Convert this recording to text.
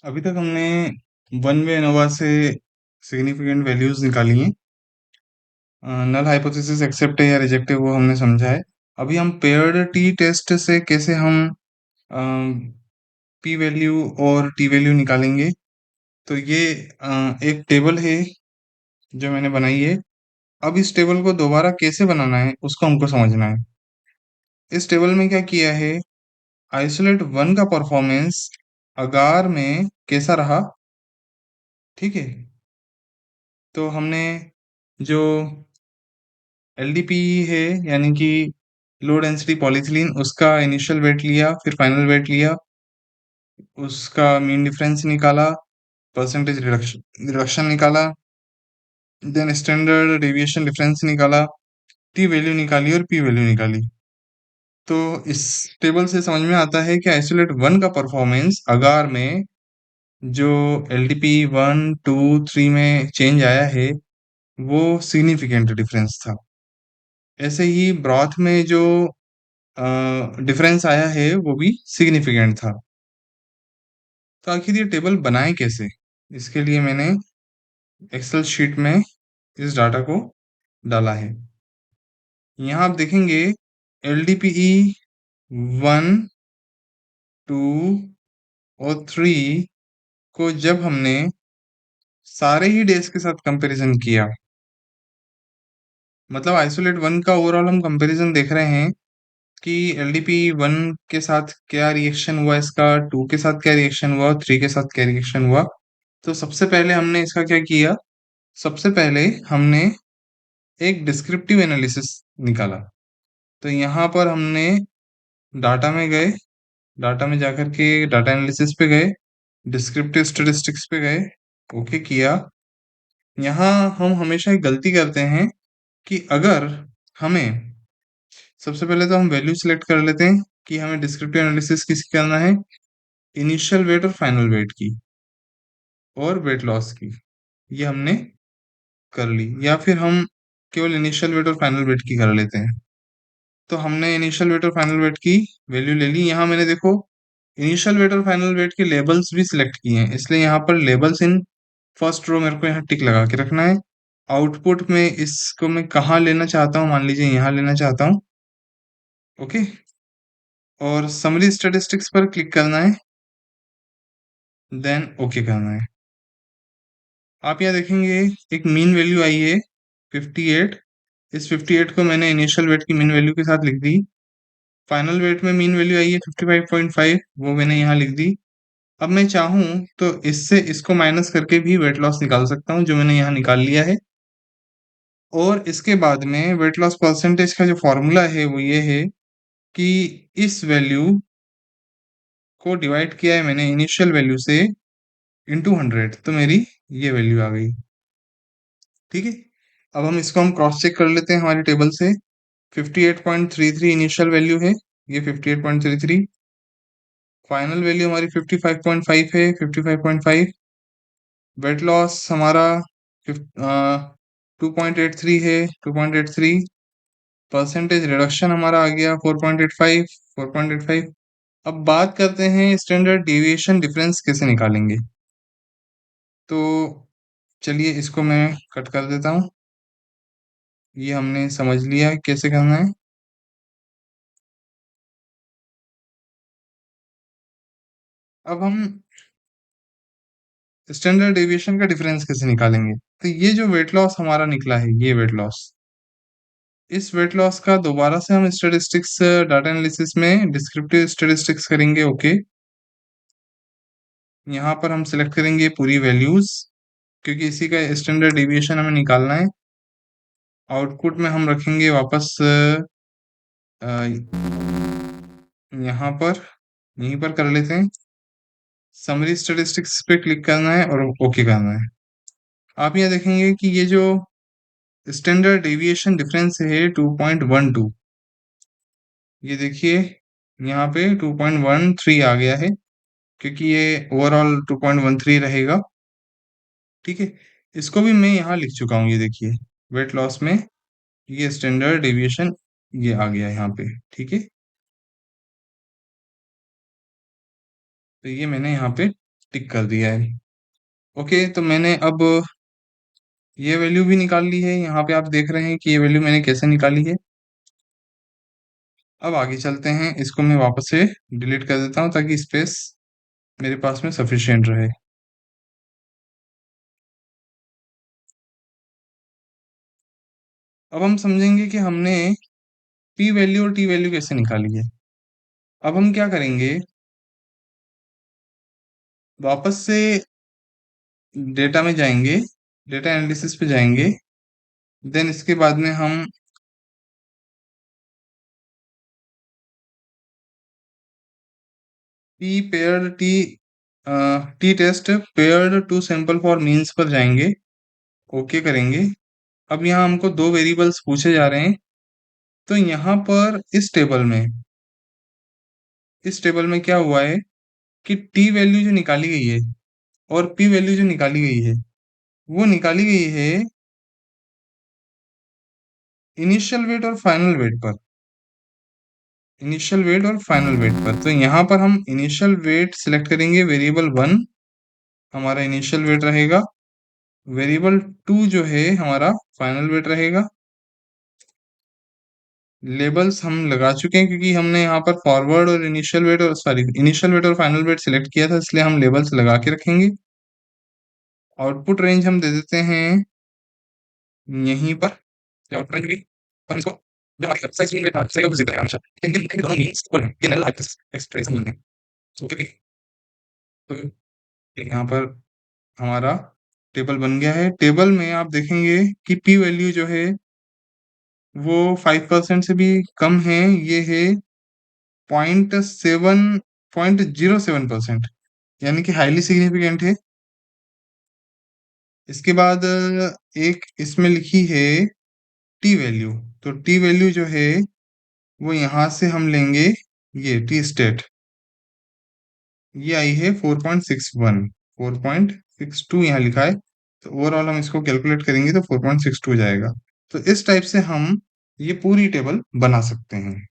अभी तक हमने वन वे एनोवा से सिग्निफिकेंट वैल्यूज निकाली हैं। नल हाइपोथेसिस एक्सेप्ट है या रिजेक्ट है वो हमने समझा है। अभी हम पेयर्ड टी टेस्ट से कैसे हम पी वैल्यू और टी वैल्यू निकालेंगे। तो ये एक टेबल है जो मैंने बनाई है। अब इस टेबल को दोबारा कैसे बनाना है उसको हमको समझना है। इस टेबल में क्या किया है, आइसोलेट वन का परफॉर्मेंस अगार में कैसा रहा। ठीक है, तो हमने जो एलडीपी है यानी कि लो डेंसिटी पॉलीथिलीन उसका इनिशियल वेट लिया, फिर फाइनल वेट लिया, उसका मीन डिफरेंस निकाला, परसेंटेज रिडक्शन रिडक्शन निकाला, देन स्टैंडर्ड डेविएशन डिफरेंस निकाला, टी वैल्यू निकाली और पी वैल्यू निकाली। तो इस टेबल से समझ में आता है कि आइसोलेट वन का परफॉर्मेंस अगार में जो एलडीपी वन टू थ्री में चेंज आया है वो सिग्निफिकेंट डिफरेंस था। ऐसे ही ब्रॉथ में जो डिफरेंस आया है वो भी सिग्निफिकेंट था। तो आखिर ये टेबल बनाए कैसे, इसके लिए मैंने एक्सेल शीट में इस डाटा को डाला है। यहाँ आप देखेंगे L D P E one two और थ्री को जब हमने सारे ही डेज के साथ कंपैरिजन किया, मतलब आइसोलेट वन का ओवरऑल हम कंपैरिजन देख रहे हैं कि एलडीपी वन के साथ क्या रिएक्शन हुआ, इसका टू के साथ क्या रिएक्शन हुआ, थ्री के साथ क्या रिएक्शन हुआ। तो सबसे पहले हमने इसका क्या किया, सबसे पहले हमने एक डिस्क्रिप्टिव एनालिसिस निकाला। तो यहाँ पर हमने डाटा में गए, डाटा में जाकर के डाटा एनालिसिस पे गए, डिस्क्रिप्टिव स्टैटिस्टिक्स पे गए, ओके किया। यहाँ हम हमेशा एक गलती करते हैं कि अगर हमें सबसे पहले तो हम वैल्यू सिलेक्ट कर लेते हैं कि हमें डिस्क्रिप्टिव एनालिसिस किसकी करना है, इनिशियल वेट और फाइनल वेट की और वेट लॉस की। ये हमने कर ली, या फिर हम केवल इनिशियल वेट और फाइनल वेट की कर लेते हैं। तो हमने इनिशियल वेट और फाइनल वेट की वैल्यू ले ली। यहाँ मैंने देखो इनिशियल वेट और फाइनल वेट के लेबल्स भी सिलेक्ट किए हैं, इसलिए यहाँ पर लेबल्स इन फर्स्ट रो मेरे को यहाँ टिक लगा के रखना है। आउटपुट में इसको मैं कहाँ लेना चाहता हूँ, मान लीजिए यहाँ लेना चाहता हूँ। ओके, और समरी स्टैटिस्टिक्स पर क्लिक करना है, देन ओके करना है। आप यहाँ देखेंगे एक मीन वैल्यू आई है 58। इस 58 को मैंने इनिशियल वेट की मीन वैल्यू के साथ लिख दी। फाइनल वेट में मीन वैल्यू आई है 55.5, वो मैंने यहाँ लिख दी। अब मैं चाहूँ तो इससे इसको माइनस करके भी वेट लॉस निकाल सकता हूँ, जो मैंने यहाँ निकाल लिया है। और इसके बाद में वेट लॉस परसेंटेज का जो फॉर्मूला है वो ये है कि इस वैल्यू को डिवाइड किया है मैंने इनिशियल वैल्यू से इंटू 100, तो मेरी ये वैल्यू आ गई। ठीक है, अब हम इसको हम क्रॉस चेक कर लेते हैं हमारी टेबल से। 58.33 इनिशियल वैल्यू है, ये 58.33। फाइनल वैल्यू हमारी 55.5 है, 55.5। वेट लॉस हमारा 2.83 है, 2.83। परसेंटेज रिडक्शन हमारा आ गया 4.85, 4.85। अब बात करते हैं स्टैंडर्ड डेविएशन डिफरेंस कैसे निकालेंगे। तो चलिए इसको मैं कट कर देता हूँ, ये हमने समझ लिया कैसे करना है। अब हम स्टैंडर्ड डेविएशन का डिफरेंस कैसे निकालेंगे। तो ये जो वेट लॉस हमारा निकला है, ये वेट लॉस, इस वेट लॉस का दोबारा से हम स्टैटिस्टिक्स डाटा एनालिसिस में डिस्क्रिप्टिव स्टैटिस्टिक्स करेंगे। ओके, यहाँ पर हम सिलेक्ट करेंगे पूरी वैल्यूज, क्योंकि इसी का स्टैंडर्ड डेविएशन हमें निकालना है। आउटपुट में हम रखेंगे वापस यहाँ पर, यहीं पर कर लेते हैं। समरी स्टैटिस्टिक्स पे क्लिक करना है और ओके करना है। आप यहाँ देखेंगे कि ये जो स्टैंडर्ड डेविएशन डिफरेंस है 2.12, ये देखिए यहाँ पे 2.13 आ गया है, क्योंकि ये ओवरऑल 2.13 रहेगा। ठीक है, इसको भी मैं यहाँ लिख चुका हूँ, ये देखिए वेट लॉस में ये स्टैंडर्ड डेविएशन ये आ गया यहाँ पे। ठीक है, तो ये मैंने यहाँ पे टिक कर दिया है। ओके, तो मैंने अब ये वैल्यू भी निकाल ली है। यहाँ पे आप देख रहे हैं कि ये वैल्यू मैंने कैसे निकाली है। अब आगे चलते हैं, इसको मैं वापस से डिलीट कर देता हूँ ताकि स्पेस मेरे पास में सफिशिएंट रहे। अब हम समझेंगे कि हमने पी वैल्यू और टी वैल्यू कैसे निकाली है। अब हम क्या करेंगे, वापस से डेटा में जाएंगे, डेटा एनालिसिस पे जाएंगे। देन इसके बाद में हम T paired T test paired two sample for means पर जाएंगे। ओके करेंगे। अब यहाँ हमको दो वेरिएबल्स पूछे जा रहे हैं। तो यहाँ पर इस टेबल में क्या हुआ है कि टी वैल्यू जो निकाली गई है और पी वैल्यू जो निकाली गई है, वो निकाली गई है इनिशियल वेट और फाइनल वेट पर। इनिशियल वेट और फाइनल वेट पर, तो यहाँ पर हम इनिशियल वेट सिलेक्ट करेंगे, वेरिएबल वन हमारा इनिशियल वेट रहेगा, वेरिएबल टू जो है हमारा फाइनल वेट रहेगा। लेबल्स हम लगा चुके हैं क्योंकि हमने यहाँ पर फॉरवर्ड और इनिशियल वेट और सॉरी इनिशियल वेट और फाइनल वेट सिलेक्ट किया था, इसलिए हम लेबल्स लगा के रखेंगे। आउटपुट रेंज हम दे देते हैं यहीं पर, आउटपुट रेंज भी हम इसको जो हमारी साइज में सही ऑपोजिट है हमेशा, इनके दोनों मीन्स इक्वल हैं, ये नल एक्सप्रेशन है। ओके, तो यहाँ पर हमारा टेबल बन गया है। टेबल में आप देखेंगे कि पी वैल्यू जो है वो 5% से भी कम है, ये है 0.07%, यानी कि हाईली सिग्निफिकेंट है। इसके बाद एक इसमें लिखी है टी वैल्यू। तो टी वैल्यू जो है वो यहाँ से हम लेंगे, ये टी स्टेट, ये आई है 4.61, 4.62 यहाँ लिखा है। तो ओवरऑल हम इसको कैलकुलेट करेंगे तो 4.62 जाएगा। तो इस टाइप से हम ये पूरी टेबल बना सकते हैं।